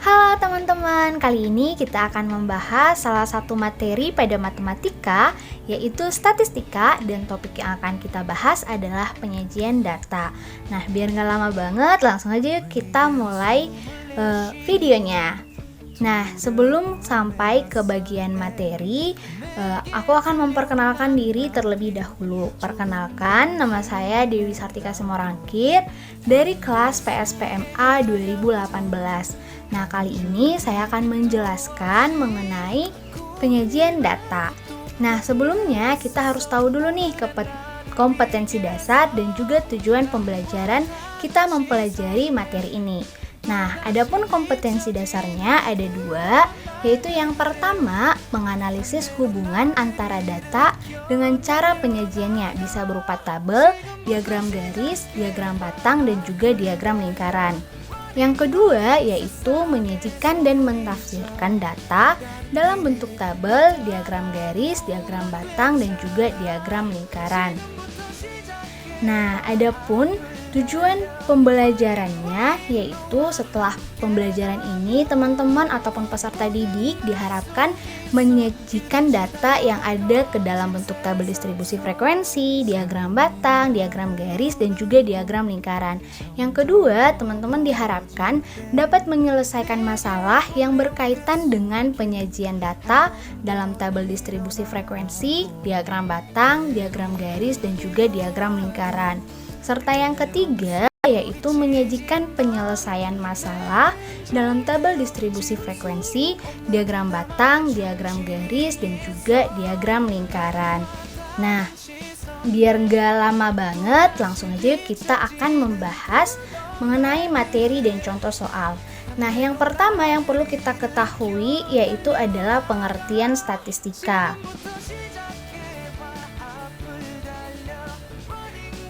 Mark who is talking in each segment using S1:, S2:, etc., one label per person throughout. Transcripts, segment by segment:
S1: Halo teman-teman, kali ini kita akan membahas salah satu materi pada matematika, yaitu statistika, dan topik yang akan kita bahas adalah penyajian data. Nah, biar nggak lama banget, langsung aja yuk kita mulai videonya. Nah, sebelum sampai ke bagian materi, aku akan memperkenalkan diri terlebih dahulu. Perkenalkan, nama saya Dewi Sartika Simorangkir dari kelas PSPMA 2018. Nah, kali ini saya akan menjelaskan mengenai penyajian data. Nah, sebelumnya kita harus tahu dulu nih kompetensi dasar dan juga tujuan pembelajaran kita mempelajari materi ini. Nah, adapun kompetensi dasarnya ada dua, yaitu yang pertama, menganalisis hubungan antara data dengan cara penyajiannya, bisa berupa tabel, diagram garis, diagram batang, dan juga diagram lingkaran. Yang kedua, yaitu menyajikan dan mentafsirkan data dalam bentuk tabel, diagram garis, diagram batang, dan juga diagram lingkaran. Nah, adapun tujuan pembelajarannya yaitu setelah pembelajaran ini teman-teman ataupun peserta didik diharapkan menyajikan data yang ada ke dalam bentuk tabel distribusi frekuensi, diagram batang, diagram garis, dan juga diagram lingkaran. Yang kedua, teman-teman diharapkan dapat menyelesaikan masalah yang berkaitan dengan penyajian data dalam tabel distribusi frekuensi, diagram batang, diagram garis, dan juga diagram lingkaran. Serta yang ketiga, yaitu menyajikan penyelesaian masalah dalam tabel distribusi frekuensi, diagram batang, diagram garis, dan juga diagram lingkaran. Nah, biar nggak lama banget, langsung aja kita akan membahas mengenai materi dan contoh soal. Nah, yang pertama yang perlu kita ketahui yaitu adalah pengertian statistika.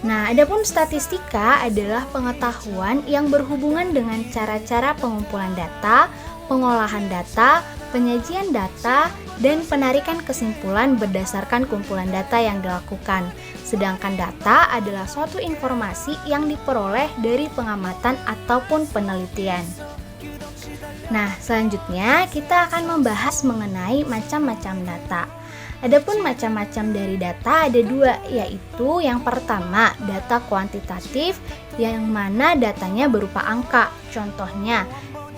S1: Nah, adapun statistika adalah pengetahuan yang berhubungan dengan cara-cara pengumpulan data, pengolahan data, penyajian data, dan penarikan kesimpulan berdasarkan kumpulan data yang dilakukan. Sedangkan data adalah suatu informasi yang diperoleh dari pengamatan ataupun penelitian. Nah, selanjutnya kita akan membahas mengenai macam-macam data. Adapun macam-macam dari data ada dua, yaitu yang pertama data kuantitatif yang mana datanya berupa angka. Contohnya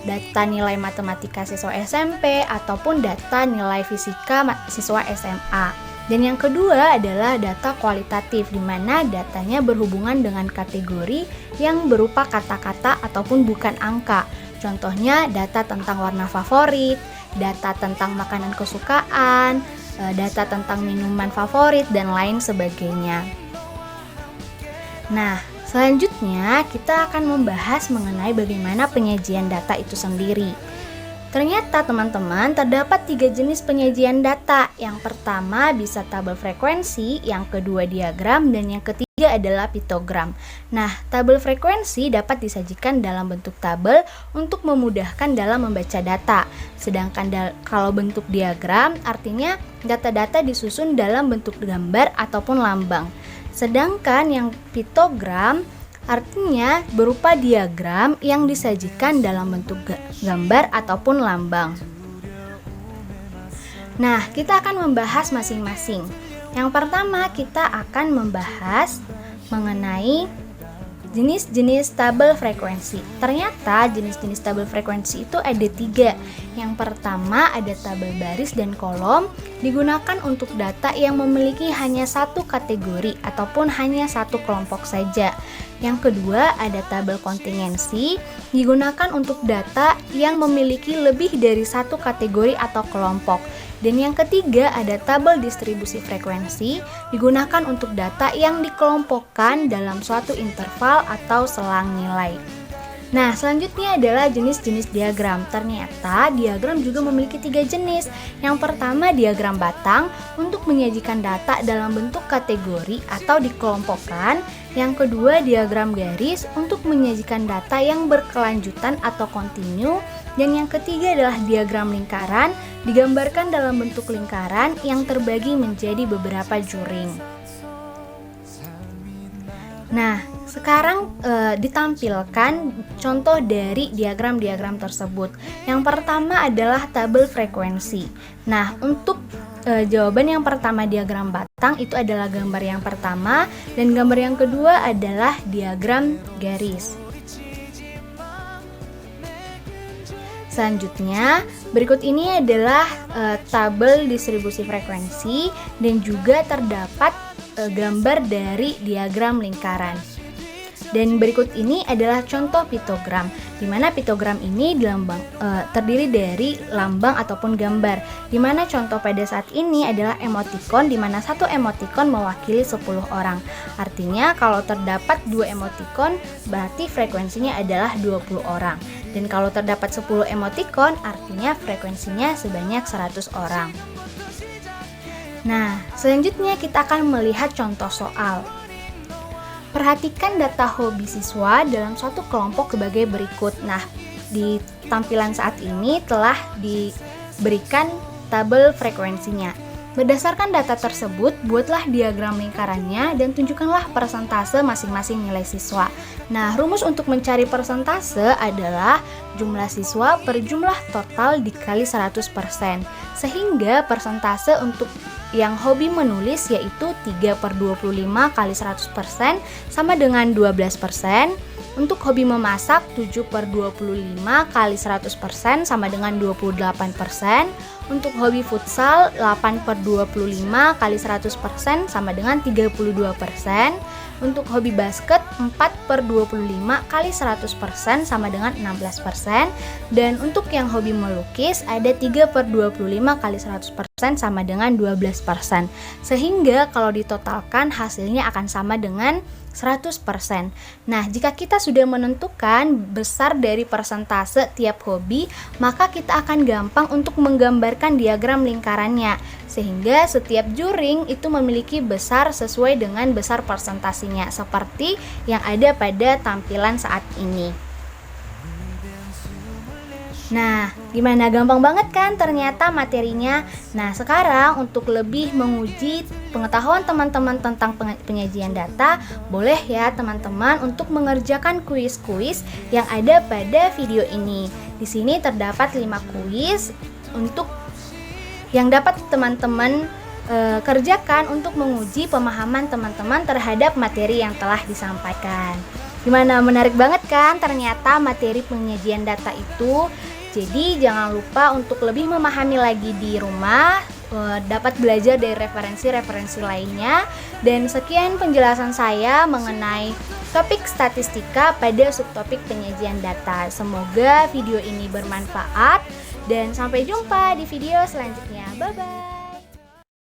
S1: data nilai matematika siswa SMP ataupun data nilai fisika siswa SMA. Dan yang kedua adalah data kualitatif di mana datanya berhubungan dengan kategori yang berupa kata-kata ataupun bukan angka. Contohnya data tentang warna favorit, data tentang makanan kesukaan, data tentang minuman favorit, dan lain sebagainya. Nah, selanjutnya kita akan membahas mengenai bagaimana penyajian data itu sendiri. Ternyata teman-teman terdapat 3 jenis penyajian data. Yang pertama bisa tabel frekuensi, yang kedua diagram, dan yang ketiga adalah piktogram. Nah, tabel frekuensi dapat disajikan dalam bentuk tabel untuk memudahkan dalam membaca data. Sedangkan kalau bentuk diagram artinya data-data disusun dalam bentuk gambar ataupun lambang. Sedangkan yang piktogram artinya berupa diagram yang disajikan dalam bentuk gambar ataupun lambang. Nah, kita akan membahas masing-masing. Yang pertama, kita akan membahas mengenai jenis-jenis tabel frekuensi. Ternyata jenis-jenis tabel frekuensi itu ada 3. Yang pertama ada tabel baris dan kolom, digunakan untuk data yang memiliki hanya satu kategori ataupun hanya satu kelompok saja. Yang kedua ada tabel kontingensi, digunakan untuk data yang memiliki lebih dari satu kategori atau kelompok. Dan yang ketiga ada tabel distribusi frekuensi, digunakan untuk data yang dikelompokkan dalam suatu interval atau selang nilai. Nah, selanjutnya adalah jenis-jenis diagram. Ternyata diagram juga memiliki 3 jenis. Yang pertama diagram batang untuk menyajikan data dalam bentuk kategori atau dikelompokkan. Yang kedua diagram garis untuk menyajikan data yang berkelanjutan atau kontinu. Dan yang ketiga adalah diagram lingkaran, digambarkan dalam bentuk lingkaran yang terbagi menjadi beberapa juring. Nah, Sekarang ditampilkan contoh dari diagram-diagram tersebut. Yang pertama adalah tabel frekuensi. Nah, untuk jawaban yang pertama diagram batang itu adalah gambar yang pertama, dan gambar yang kedua adalah diagram garis. Selanjutnya, berikut ini adalah tabel distribusi frekuensi dan juga terdapat gambar dari diagram lingkaran. Dan berikut ini adalah contoh piktogram, di mana piktogram ini terdiri dari lambang ataupun gambar, di mana contoh pada saat ini adalah emoticon, di mana satu emoticon mewakili 10 orang. Artinya kalau terdapat 2 emoticon, berarti frekuensinya adalah 20 orang. Dan kalau terdapat 10 emoticon, artinya frekuensinya sebanyak 100 orang. Nah, selanjutnya kita akan melihat contoh soal. Perhatikan data hobi siswa dalam suatu kelompok sebagai berikut. Nah, di tampilan saat ini telah diberikan tabel frekuensinya. Berdasarkan data tersebut, buatlah diagram lingkarannya dan tunjukkanlah persentase masing-masing nilai siswa. Nah, rumus untuk mencari persentase adalah jumlah siswa per jumlah total dikali 100%. Sehingga persentase untuk yang hobi menulis yaitu 3/25 kali 100% sama dengan 12%. Untuk hobi memasak 7/25 kali 100% sama dengan 28%. Untuk hobi futsal 8/25 kali 100% sama dengan 32%. Untuk hobi basket 4/25 kali 100% sama dengan 16%. Dan untuk yang hobi melukis ada 3/25 kali 100% sama dengan 12%. Sehingga kalau ditotalkan hasilnya akan sama dengan 100%. Nah, jika kita sudah menentukan besar dari persentase tiap hobi, maka kita akan gampang untuk menggambarkan diagram lingkarannya, sehingga setiap juring itu memiliki besar sesuai dengan besar persentasinya, seperti yang ada pada tampilan saat ini. Nah, gimana? Gampang banget kan ternyata materinya? Nah, sekarang untuk lebih menguji pengetahuan teman-teman tentang penyajian data, boleh ya teman-teman untuk mengerjakan kuis-kuis yang ada pada video ini. Di sini terdapat 5 kuis untuk yang dapat teman-teman kerjakan untuk menguji pemahaman teman-teman terhadap materi yang telah disampaikan. Gimana? Menarik banget kan ternyata materi penyajian data itu? Jadi jangan lupa untuk lebih memahami lagi di rumah, dapat belajar dari referensi-referensi lainnya. Dan sekian penjelasan saya mengenai topik statistika pada subtopik penyajian data. Semoga video ini bermanfaat dan sampai jumpa di video selanjutnya. Bye-bye.